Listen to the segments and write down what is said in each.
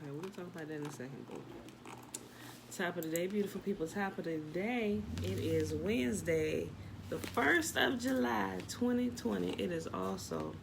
Okay, we'll talk about that in a second, boo. Top of the day, beautiful people. Top of the day. It is Wednesday, the 1st of July, 2020. It is also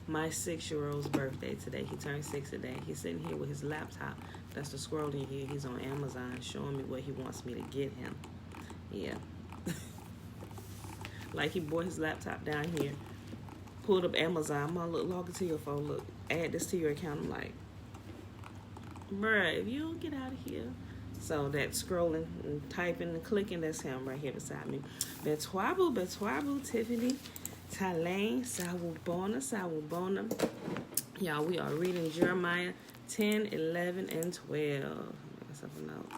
my 6-year-old's birthday today. He turned 6 today. He's sitting here with his laptop. That's the scrolling here. He's on Amazon showing me what he wants me to get him. Yeah. Like he brought his laptop down here, pulled up Amazon. I'm gonna look, log into your phone. Look, add this to your account. I'm like, bruh, if you don't get out of here. So that scrolling and typing and clicking, that's him right here beside me. Betwabu, Tiffany, Talaine, Sawubona. Y'all, we are reading Jeremiah 10, 11, and 12. Make myself a note.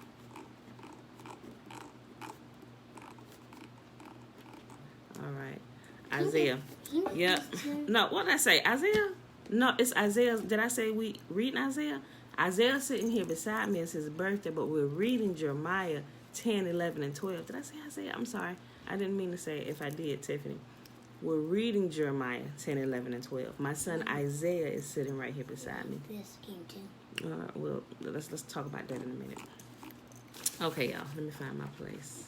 All right. Isaiah. Yep. No, what did I say? Isaiah? No, it's Isaiah. Did I say we reading Isaiah? Isaiah's sitting here beside me. It's his birthday, but we're reading Jeremiah 10, 11, and 12. Did I say Isaiah? I'm sorry. I didn't mean to say it. If I did, Tiffany. We're reading Jeremiah 10, 11, and 12. My son Isaiah is sitting right here beside me. This game too. Well, let's talk about that in a minute. Okay, y'all. Let me find my place.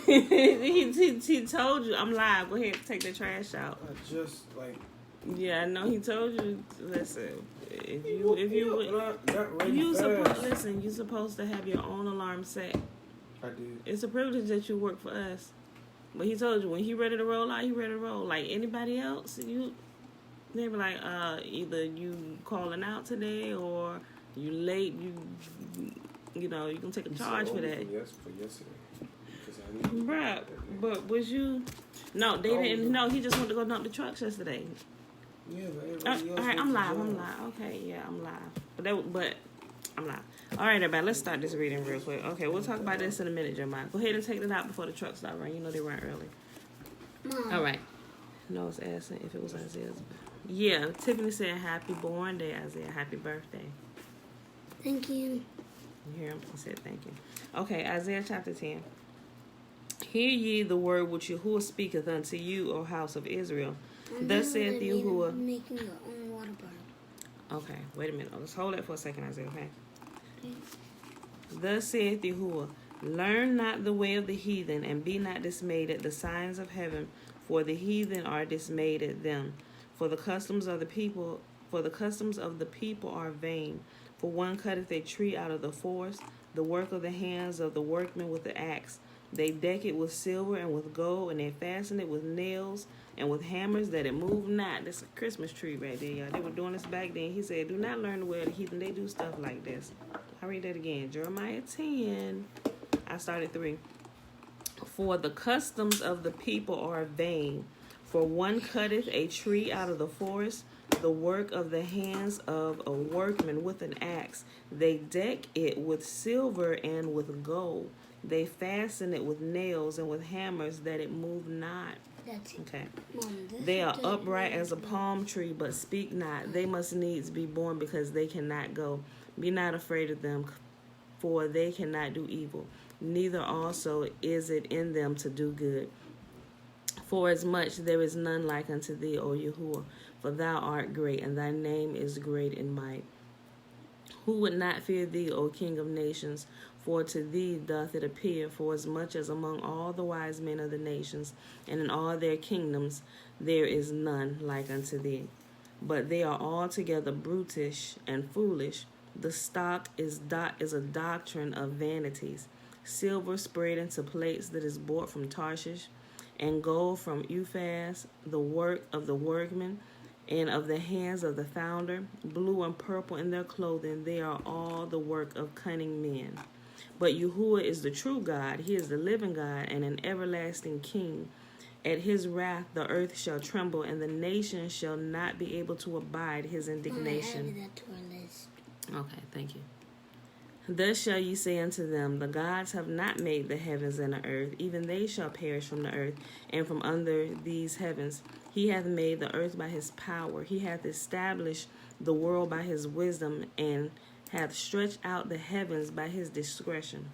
he told you I'm live. Go ahead, take the trash out. Yeah, I know he told you. Listen, if you you're supposed to have your own alarm set. I did. It's a privilege that you work for us. But he told you when he ready to roll out, he ready to roll. Like anybody else, they be like, either you calling out today or you late. You know you can take a charge for that. For yesterday. Bruh, but was you? No, they didn't. No, he just went to go dump the trucks yesterday. Yeah, but everybody else. All right, I'm live. Okay, yeah, I'm live. But I'm live. All right, everybody, let's start this reading real quick. Okay, we'll talk about this in a minute, Jeremiah. Go ahead and take it out before the trucks start running. You know they run early. Mom. All right. No, it's asking if it was Isaiah's. Yeah, Tiffany said happy born day, Isaiah. Happy birthday. Thank you. You hear him? He said thank you. Okay, Isaiah chapter 10. Hear ye the word which Yahuwah speaketh unto you, O house of Israel. Thus saith Yahuwah. Making your own water bottle. Okay, wait a minute. Let's hold that for a second, Isaiah, okay? Thus saith Yahuwah, learn not the way of the heathen, and be not dismayed at the signs of heaven, for the heathen are dismayed at them. For the customs of the people are vain. For one cutteth a tree out of the forest, the work of the hands of the workmen with the axe. They deck it with silver and with gold, and they fasten it with nails and with hammers that it move not. That's a Christmas tree right there, y'all. They were doing this back then. He said, do not learn the way of the heathen. They do stuff like this. I read that again. Jeremiah 10. I started 3. For the customs of the people are vain. For one cutteth a tree out of the forest, the work of the hands of a workman with an axe. They deck it with silver and with gold. They fasten it with nails and with hammers that it move not. That's it. Okay. Mom, They are upright as a palm tree, but speak not. They must needs be born because they cannot go. Be not afraid of them, for they cannot do evil. Neither also is it in them to do good. For as much there is none like unto thee, O Yahuwah, for thou art great, and thy name is great in might. Who would not fear thee, O King of nations? For to thee doth it appear, for as much as among all the wise men of the nations, and in all their kingdoms, there is none like unto thee. But they are altogether brutish and foolish. The stock is a doctrine of vanities. Silver spread into plates that is bought from Tarshish, and gold from Uphaz, the work of the workman, and of the hands of the founder. Blue and purple in their clothing, they are all the work of cunning men. But Yahuwah is the true God. He is the living God and an everlasting King. At his wrath the earth shall tremble, and the nations shall not be able to abide his indignation. Mom, I added that to our list. Okay, thank you. Thus shall ye say unto them, the gods have not made the heavens and the earth, even they shall perish from the earth, and from under these heavens. He hath made the earth by his power. He hath established the world by his wisdom, and hath stretched out the heavens by his discretion.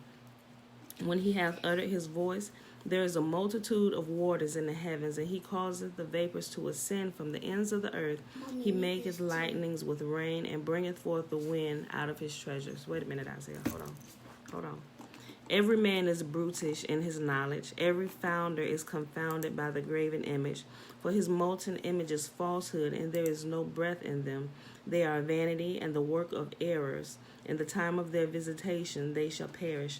When he hath uttered his voice, there is a multitude of waters in the heavens, and he causeth the vapors to ascend from the ends of the earth. He maketh lightnings with rain, and bringeth forth the wind out of his treasures. Wait a minute, Isaiah. Hold on. Every man is brutish in his knowledge. Every founder is confounded by the graven image. For his molten image is falsehood, and there is no breath in them. They are vanity and the work of errors. In the time of their visitation they shall perish.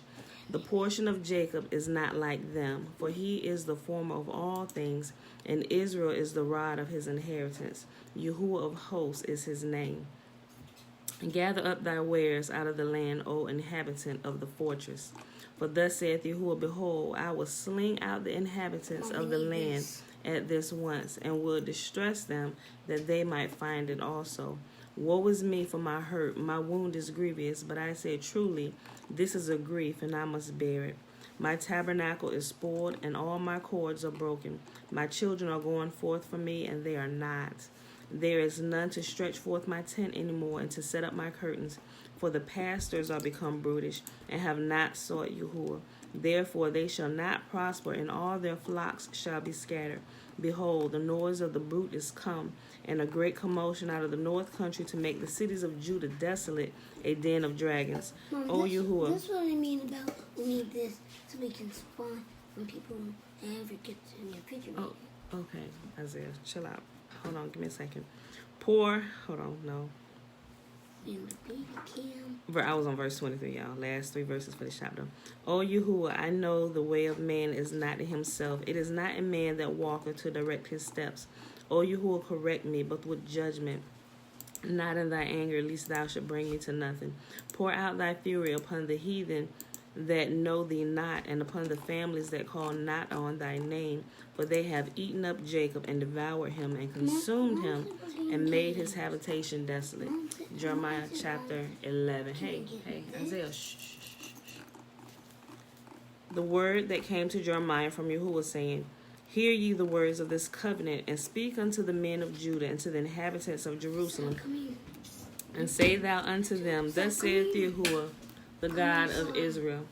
The portion of Jacob is not like them, for he is the former of all things, and Israel is the rod of his inheritance. Yahuwah of hosts is his name. Gather up thy wares out of the land, O inhabitant of the fortress. For thus saith Yahuwah, behold, I will sling out the inhabitants of the land at this once, and will distress them, that they might find it also. Woe is me for my hurt, my wound is grievous, but I say truly, this is a grief, and I must bear it. My tabernacle is spoiled, and all my cords are broken. My children are going forth from me, and they are not. There is none to stretch forth my tent any more, and to set up my curtains. For the pastors are become brutish, and have not sought Yahuwah. Therefore they shall not prosper, and all their flocks shall be scattered. Behold, the noise of the brute is come, and a great commotion out of the north country, to make the cities of Judah desolate, a den of dragons. Mom, O Yahuwah. That's what I mean about we need this so we can spawn when people ever get to your picture. Oh, okay, Isaiah, chill out. Hold on, give me a second. In the baby cam. I was on verse 23, y'all. Last 3 verses for the chapter. O Yahuwah, I know the way of man is not in himself. It is not in man that walketh to direct his steps. O Yahuwah, correct me, but with judgment, not in thy anger, lest thou should bring me to nothing. Pour out thy fury upon the heathen that know thee not, and upon the families that call not on thy name. For they have eaten up Jacob, and devoured him, and consumed him, and made his habitation desolate. Jeremiah chapter 11. Hey, Isaiah, shh. The word that came to Jeremiah from Yahuwah, saying, Hear ye the words of this covenant, and speak unto the men of Judah, and to the inhabitants of Jerusalem, and say thou unto them, Thus saith Yahuwah, the God of Israel,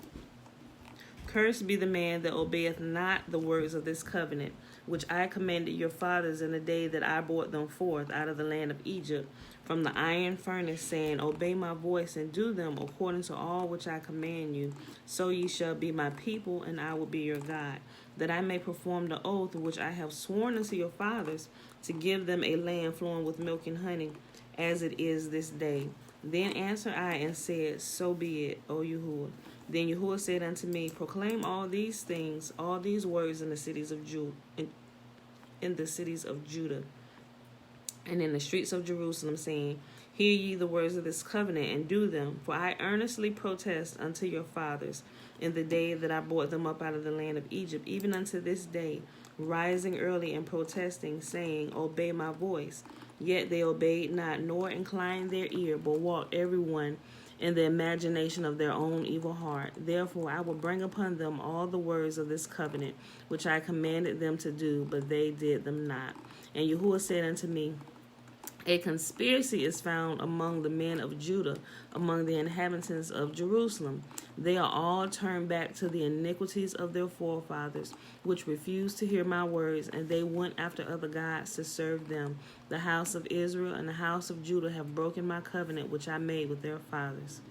Cursed be the man that obeyeth not the words of this covenant, which I commanded your fathers in the day that I brought them forth out of the land of Egypt, from the iron furnace, saying, Obey my voice, and do them according to all which I command you. So ye shall be my people, and I will be your God, that I may perform the oath which I have sworn unto your fathers, to give them a land flowing with milk and honey, as it is this day. Then answered I and said, So be it, O Yahuwah. Then Yahuwah said unto me, Proclaim all these things, all these words in the cities of Judah, in the cities of Judah, and in the streets of Jerusalem, saying, Hear ye the words of this covenant, and do them. For I earnestly protest unto your fathers in the day that I brought them up out of the land of Egypt, even unto this day, rising early and protesting, saying, Obey my voice. Yet they obeyed not, nor inclined their ear, but walked every one in the imagination of their own evil heart. Therefore I will bring upon them all the words of this covenant, which I commanded them to do, but they did them not. And Yahuwah said unto me, A conspiracy is found among the men of Judah, among the inhabitants of Jerusalem. They are all turned back to the iniquities of their forefathers, which refused to hear my words, and they went after other gods to serve them. The house of Israel and the house of Judah have broken my covenant which I made with their fathers.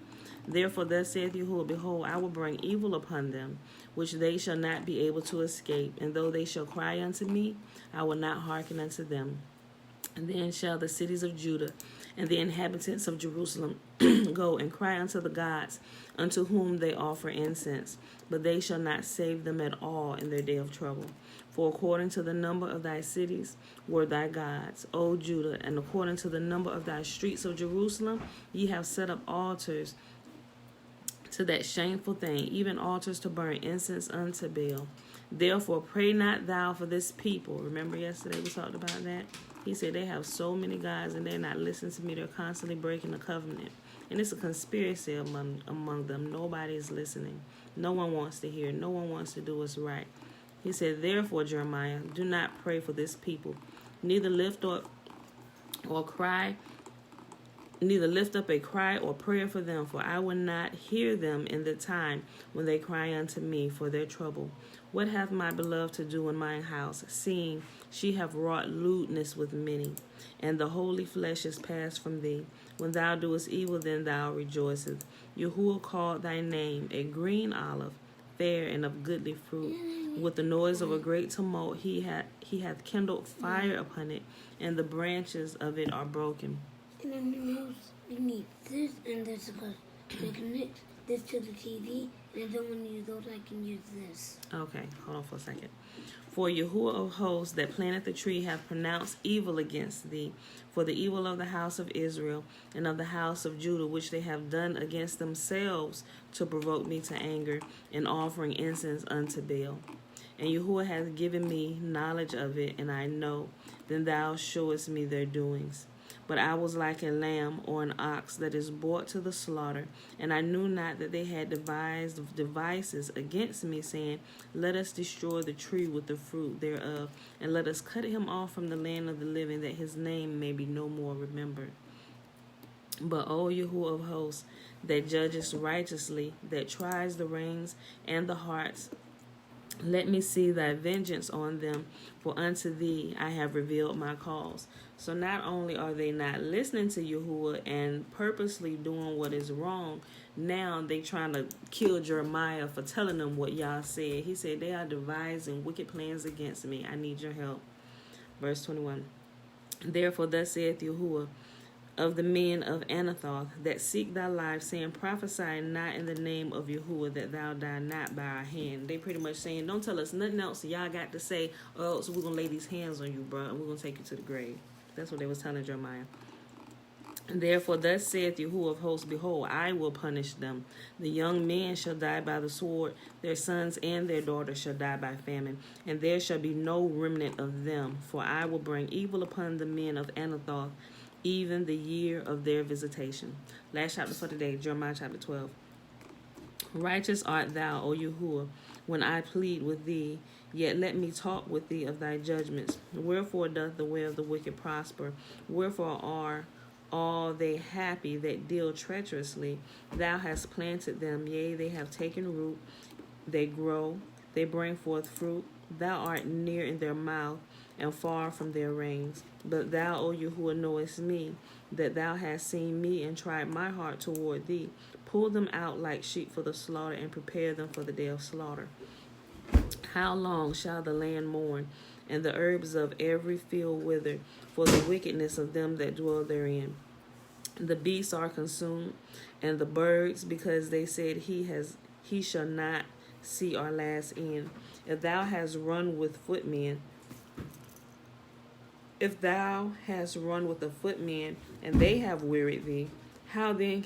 Therefore thus saith Yahuwah, Behold, I will bring evil upon them, which they shall not be able to escape. And though they shall cry unto me, I will not hearken unto them. And then shall the cities of Judah and the inhabitants of Jerusalem go and cry unto the gods, unto whom they offer incense. But they shall not save them at all in their day of trouble. For according to the number of thy cities were thy gods, O Judah, and according to the number of thy streets of Jerusalem, ye have set up altars to that shameful thing, even altars to burn incense unto Baal. Therefore pray not thou for this people. Remember yesterday we talked about that? He said they have so many gods and they're not listening to me. They're constantly breaking the covenant. And it's a conspiracy among them. Nobody is listening. No one wants to hear. No one wants to do what's right. He said, Therefore, Jeremiah, do not pray for this people, neither lift up or cry neither lift up a cry or prayer for them, for I will not hear them in the time when they cry unto me for their trouble. What hath my beloved to do in mine house, seeing she have wrought lewdness with many, and the holy flesh is passed from thee? When thou doest evil, then thou rejoicest. Yahuwah called thy name a green olive, fair and of goodly fruit. With the noise of a great tumult he hath kindled fire upon it, and the branches of it are broken. And then you need this and this because you connect this to the TV, and then when you use those, I can use this. Okay, hold on for a second. For Yahuwah of hosts that planted the tree hath pronounced evil against thee, for the evil of the house of Israel and of the house of Judah, which they have done against themselves to provoke me to anger, in offering incense unto Baal. And Yahuwah hath given me knowledge of it, and I know. Then thou showest me their doings. But I was like a lamb or an ox that is brought to the slaughter, and I knew not that they had devised devices against me, saying, Let us destroy the tree with the fruit thereof, and let us cut him off from the land of the living, that his name may be no more remembered. But O Yahuwah of hosts, that judgest righteously, that tries the reins and the hearts, let me see thy vengeance on them, for unto thee I have revealed my cause. So not only are they not listening to Yahuwah and purposely doing what is wrong, now they trying to kill Jeremiah for telling them what Yah said. He said, they are devising wicked plans against me. I need your help. Verse 21. Therefore thus saith Yahuwah, of the men of Anathoth that seek thy life, saying, Prophesy not in the name of Yahuwah, that thou die not by our hand. They pretty much saying, don't tell us nothing else y'all got to say, or else we're going to lay these hands on you, bro, and we're going to take you to the grave. That's what they was telling Jeremiah. And therefore thus saith Yahuwah of hosts, Behold, I will punish them. The young men shall die by the sword, their sons and their daughters shall die by famine, and there shall be no remnant of them. For I will bring evil upon the men of Anathoth, even the year of their visitation. Last chapter for today, Jeremiah chapter 12. Righteous art thou, O Yahuwah, when I plead with thee, yet let me talk with thee of thy judgments. Wherefore doth the way of the wicked prosper? Wherefore are all they happy that deal treacherously? Thou hast planted them, yea, they have taken root, they grow, they bring forth fruit. Thou art near in their mouth, and far from their reins. But thou, O Yahuwah, knowest me, that thou hast seen me and tried my heart toward thee. Pull them out like sheep for the slaughter, and prepare them for the day of slaughter. How long shall the land mourn, and the herbs of every field wither, for the wickedness of them that dwell therein? The beasts are consumed, and the birds, because they said, he shall not see our last end. If thou hast run with footmen, if thou hast run with the footmen, and they have wearied thee, how then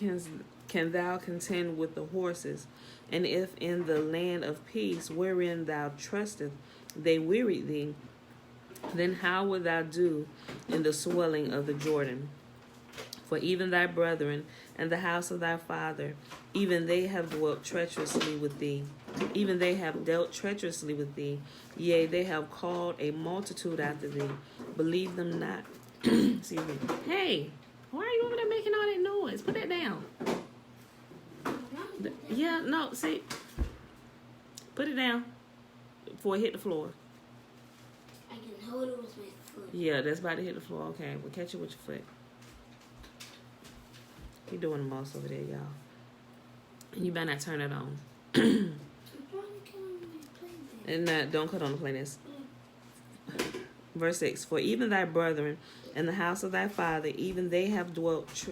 can thou contend with the horses? And if in the land of peace, wherein thou trustest, they wearied thee, then how wilt thou do in the swelling of the Jordan? For even thy brethren and the house of thy father, even they have dwelt treacherously with thee. Even they have dealt treacherously with thee. Yea, they have called a multitude after thee. Believe them not. Excuse me. Hey, why are you over there making all that noise? Put that down. Yeah, no, see. Put it down before it hit the floor. I can hold it with my foot. Yeah, that's about to hit the floor. Okay, we'll catch it with your foot. You're doing the most over there, y'all. And you better not turn it on. And don't cut on the playlist. Verse 6. For even thy brethren and the house of thy father, even they have dwelt.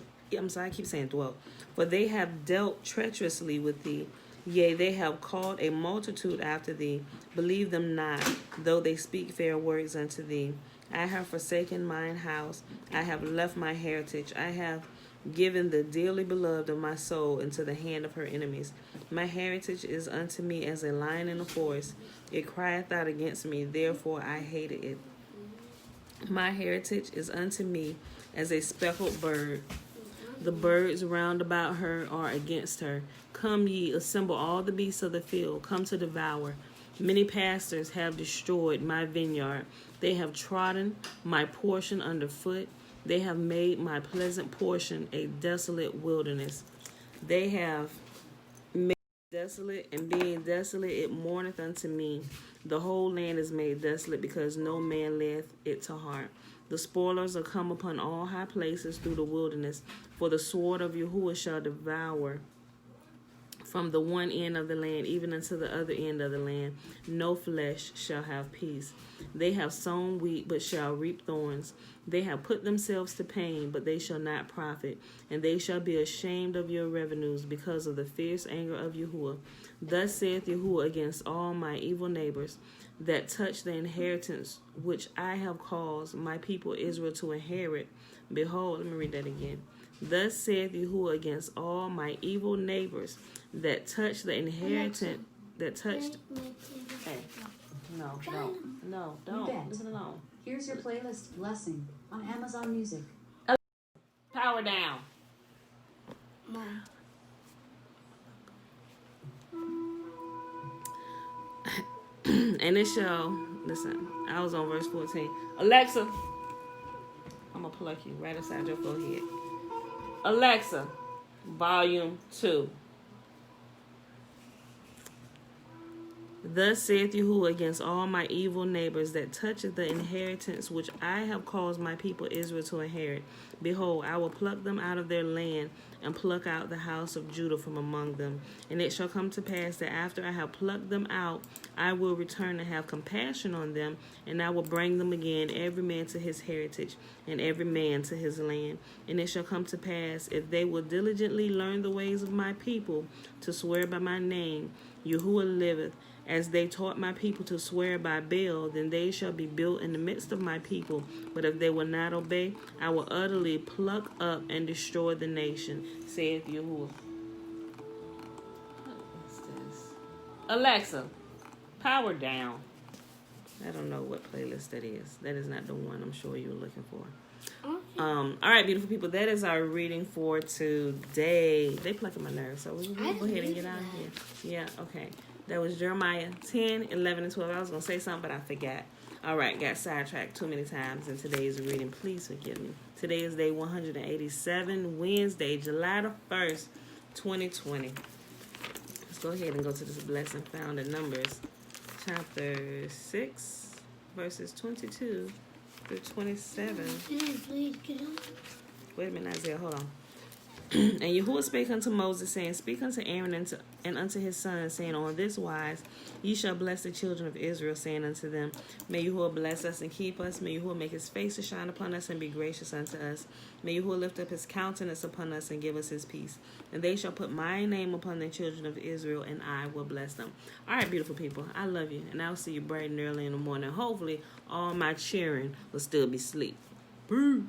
I keep saying dwelt. For they have dealt treacherously with thee. Yea, they have called a multitude after thee. Believe them not, though they speak fair words unto thee. I have forsaken mine house. I have left my heritage. I have given the dearly beloved of my soul into the hand of her enemies. My heritage is unto me as a lion in the forest. It crieth out against me, therefore I hated it. My heritage is unto me as a speckled bird. The birds round about her are against her. Come ye, assemble all the beasts of the field, come to devour. Many pastors have destroyed my vineyard. They have trodden my portion underfoot. They have made my pleasant portion a desolate wilderness. They have made it desolate, and being desolate, it mourneth unto me. The whole land is made desolate, because no man layeth it to heart. The spoilers are come upon all high places through the wilderness, for the sword of Yahuwah shall devour from the one end of the land even unto the other end of the land. No flesh shall have peace. They have sown wheat, but shall reap thorns. They have put themselves to pain, but they shall not profit. And they shall be ashamed of your revenues because of the fierce anger of Yahuwah. Thus saith Yahuwah against all my evil neighbors that touch the inheritance which I have caused my people Israel to inherit. Behold, let me read that again. Thus saith Yahuwah against all my evil neighbors that touch the inheritance, that touched. Hey, no, don't. Leave it alone. Here's your playlist blessing on Amazon Music. Power down. Mom. And it shall, listen, I was on verse 14. Alexa, I'm going to pluck you right inside your forehead. Alexa, volume 2. Thus saith Yahuwah against all my evil neighbors that toucheth the inheritance which I have caused my people Israel to inherit. Behold, I will pluck them out of their land, and pluck out the house of Judah from among them. And it shall come to pass that after I have plucked them out, I will return and have compassion on them, and I will bring them again, every man to his heritage, and every man to his land. And it shall come to pass, if they will diligently learn the ways of my people, to swear by my name, Yahuwah liveth, as they taught my people to swear by Baal, then they shall be built in the midst of my people. But if they will not obey, I will utterly pluck up and destroy the nation, saith Yahuwah. What's this? Alexa, power down. I don't know what playlist that is. That is not the one I'm sure you're looking for. Okay. All right, beautiful people, that is our reading for today. They plucking my nerves, so we'll go ahead and get out of here. Yeah, okay. That was Jeremiah 10, 11, and 12. I was going to say something, but I forgot. All right, got sidetracked too many times in today's reading. Please forgive me. Today is day 187, Wednesday, July the 1st, 2020. Let's go ahead and go to this blessing found in Numbers, chapter 6, verses 22 through 27. Please get on. Wait a minute, Isaiah, hold on. And Yahuwah spake unto Moses, saying, Speak unto Aaron and unto his sons, saying, On this wise ye shall bless the children of Israel, saying unto them, May Yahuwah bless us and keep us. May Yahuwah make his face to shine upon us and be gracious unto us. May Yahuwah lift up his countenance upon us and give us his peace. And they shall put my name upon the children of Israel, and I will bless them. All right, beautiful people, I love you, and I'll see you bright and early in the morning. Hopefully, all my cheering will still be asleep. Peace.